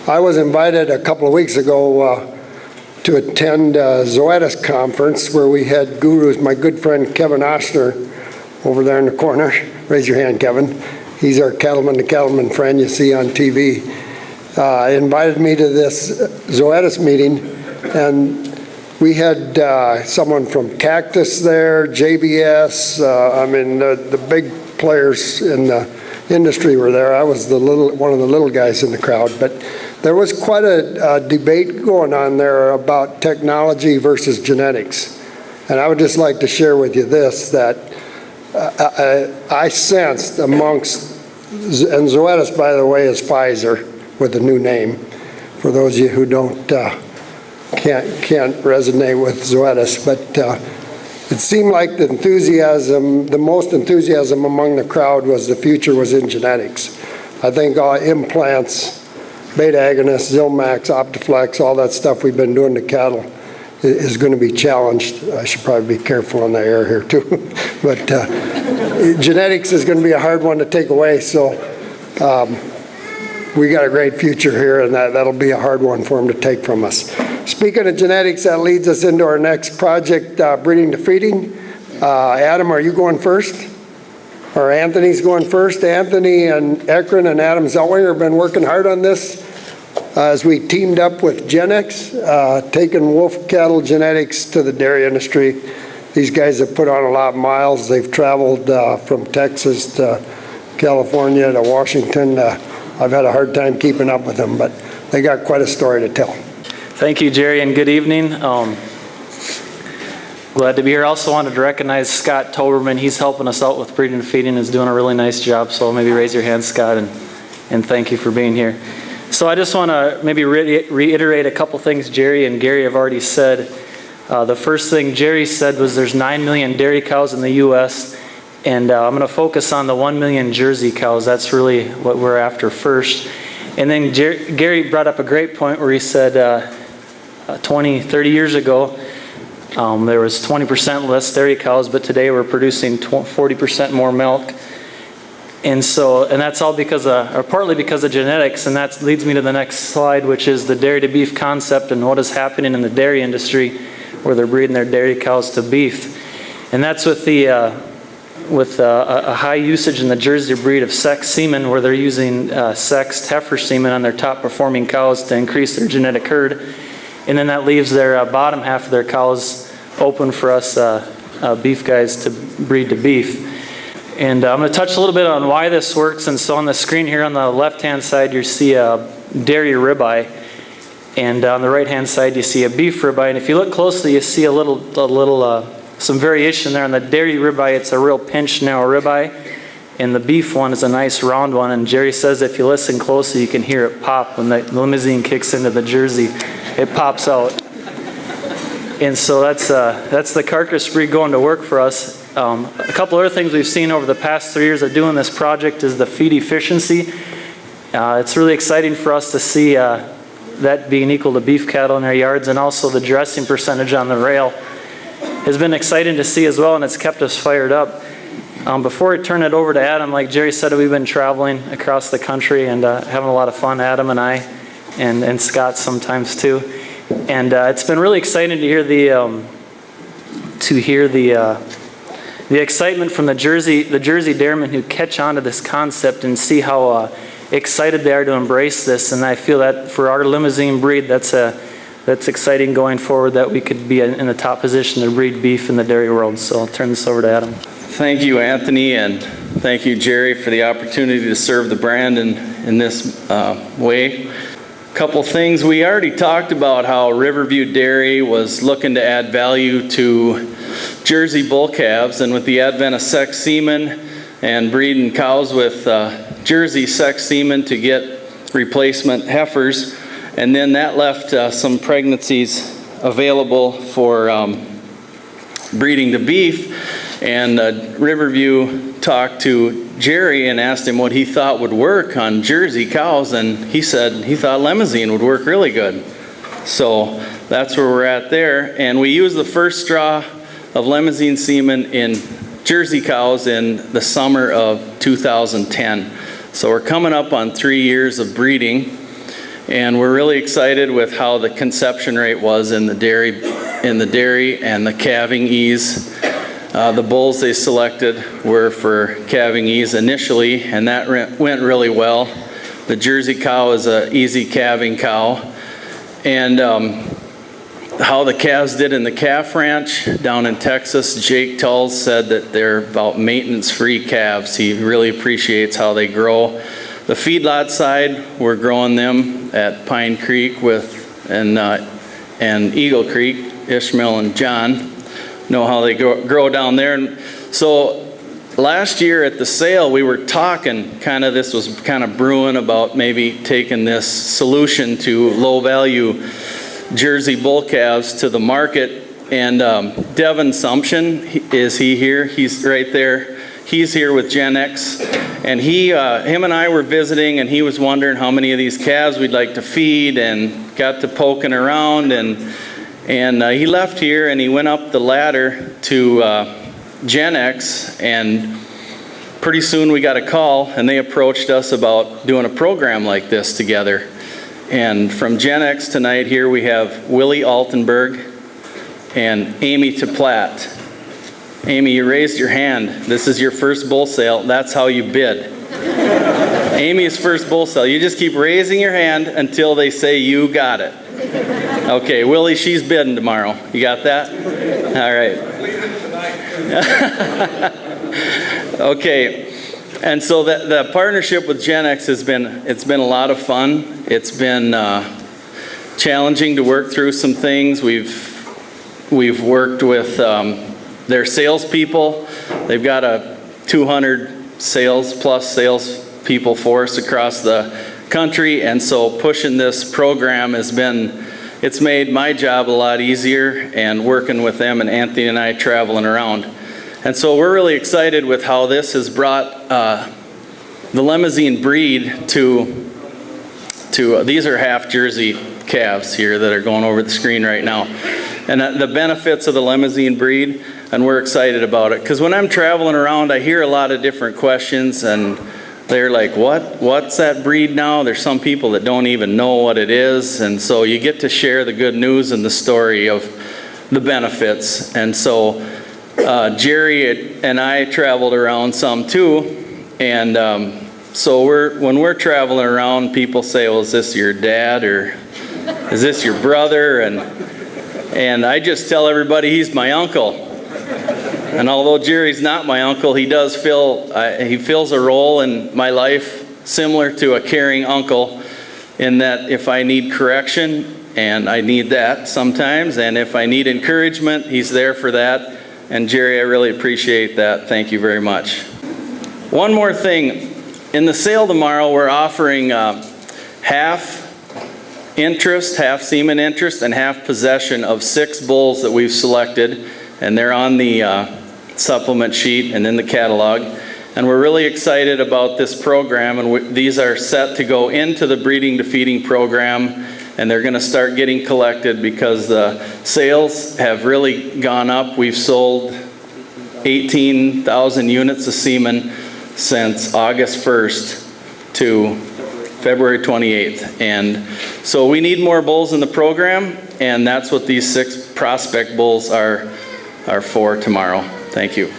I was invited a couple of weeks ago to attend Zoetis conference where we had gurus. My good friend Kevin Oshner over there in the corner. Raise your hand, Kevin. He's our cattleman to cattleman friend you see on TV. Invited me to this Zoetis meeting, and we had someone from Cactus there, JBS. I mean, the big players in the industry were there. I was one of the little guys in the crowd, but there was quite a debate going on there about technology versus genetics. And I would just like to share with you this, that I sensed amongst, and Zoetis, by the way, is Pfizer with a new name, for those of you who can't resonate with Zoetis, but it seemed like the most enthusiasm among the crowd was the future was in genetics. I think implants, beta agonists, Zilmax, Optiflex, all that stuff we've been doing to cattle is going to be challenged. I should probably be careful on the air here too. But genetics is going to be a hard one to take away, so we got a great future here, and that'll be a hard one for them to take from us. Speaking of genetics, that leads us into our next project, breeding to feeding. Adam, are you going first? Or Anthony's going first? Anthony and Ekren and Adam Zeltwanger have been working hard on this as we teamed up with Genex, taking Wulf Cattle genetics to the dairy industry. These guys have put on a lot of miles. They've traveled from Texas to California to Washington. I've had a hard time keeping up with them, but they got quite a story to tell. Thank you, Jerry, and good evening. Glad to be here. Also wanted to recognize Scott Toberman. He's helping us out with breeding and feeding. Is doing a really nice job. So maybe raise your hand, Scott, and thank you for being here. So I just want to maybe reiterate a couple things Jerry and Gary have already said. The first thing Jerry said was there's 9 million dairy cows in the U.S., and I'm going to focus on the 1 million Jersey cows. That's really what we're after first. And then Gary brought up a great point where he said 20, 30 years ago, there was 20% less dairy cows, but today we're producing 40% more milk. And that's all because or partly because of genetics, and that leads me to the next slide, which is the dairy to beef concept and what is happening in the dairy industry where they're breeding their dairy cows to beef. And that's with a high usage in the Jersey breed of sex semen, where they're using sexed heifer semen on their top performing cows to increase their genetic herd. And then that leaves their bottom half of their cows open for us beef guys to breed to beef. And I'm going to touch a little bit on why this works. And so on the screen here on the left-hand side, you see a dairy ribeye. And on the right-hand side, you see a beef ribeye. And if you look closely, you see some variation there. On the dairy ribeye, it's a real pinched, narrow ribeye. And the beef one is a nice round one. And Jerry says if you listen closely, you can hear it pop when the limousine kicks into the Jersey. It pops out. And so that's the carcass breed going to work for us. A couple other things we've seen over the past 3 years of doing this project is the feed efficiency. It's really exciting for us to see that being equal to beef cattle in our yards, and also the dressing percentage on the rail has been exciting to see as well, and it's kept us fired up. Before I turn it over to Adam, like Jerry said, we've been traveling across the country and having a lot of fun, Adam and I, and Scott sometimes too. And it's been really exciting to hear the excitement from the Jersey dairymen who catch on to this concept and see how excited they are to embrace this. And I feel that for our limousine breed, that's exciting going forward, that we could be in the top position to breed beef in the dairy world. So I'll turn this over to Adam. Thank you, Anthony, and thank you, Jerry, for the opportunity to serve the brand in this way. Couple things. We already talked about how Riverview Dairy was looking to add value to Jersey bull calves, and with the advent of sex semen and breeding cows with Jersey sex semen to get replacement heifers, and then that left some pregnancies available for breeding to beef. And Riverview talked to Jerry and asked him what he thought would work on Jersey cows, and he said he thought limousine would work really good. So that's where we're at there. And we used the first straw of limousine semen in Jersey cows in the summer of 2010. So we're coming up on 3 years of breeding. And we're really excited with how the conception rate was in the dairy and the calving ease. The bulls they selected were for calving ease initially, and that went really well. The Jersey cow is an easy calving cow. And how the calves did in the calf ranch down in Texas, Jake Tulls said that they're about maintenance-free calves. He really appreciates how they grow. The feedlot side, we're growing them at Pine Creek and Eagle Creek. Ishmael and John know how they grow down there. And so last year at the sale, we were talking, this was kind of brewing about maybe taking this solution to low-value Jersey bull calves to the market. And Devin Sumption, is he here? He's right there. He's here with Genex. And him and I were visiting, and he was wondering how many of these calves we'd like to feed, and got to poking around. And he left here, and he went up the ladder to Genex, and pretty soon we got a call, and they approached us about doing a program like this together. And from Genex tonight here we have Willie Altenberg and Amy Platt. Amy, you raised your hand. This is your first bull sale. That's how you bid. Amy's first bull sale. You just keep raising your hand until they say you got it. Okay, Willie, she's bidding tomorrow. You got that? All right. Okay. And so the partnership with Genex has been a lot of fun. It's been challenging to work through some things. We've worked with their salespeople. They've got a 200 sales people force across the country, and so pushing this program it's made my job a lot easier, and working with them and Anthony and I traveling around. And so we're really excited with how this has brought the Limousin breed to these are half Jersey calves here that are going over the screen right now. And the benefits of the Limousin breed, and we're excited about it. Because when I'm traveling around, I hear a lot of different questions, and they're like, what's that breed now? There's some people that don't even know what it is. And so you get to share the good news and the story of the benefits. And so Jerry and I traveled around some too, and so when we're traveling around, people say, well, is this your dad, or is this your brother? And I just tell everybody he's my uncle. And although Jerry's not my uncle, he fills a role in my life similar to a caring uncle, in that if I need correction, and I need that sometimes, and if I need encouragement, he's there for that. And Jerry, I really appreciate that. Thank you very much. One more thing. In the sale tomorrow, we're offering half interest, half semen interest, and half possession of 6 bulls that we've selected. And they're on the supplement sheet and in the catalog. And we're really excited about this program. And these are set to go into the breeding to feeding program. And they're going to start getting collected because the sales have really gone up. We've sold 18,000 units of semen since August 1st to February 28th. And so we need more bulls in the program, and that's what these 6 prospect bulls are for tomorrow. Thank you.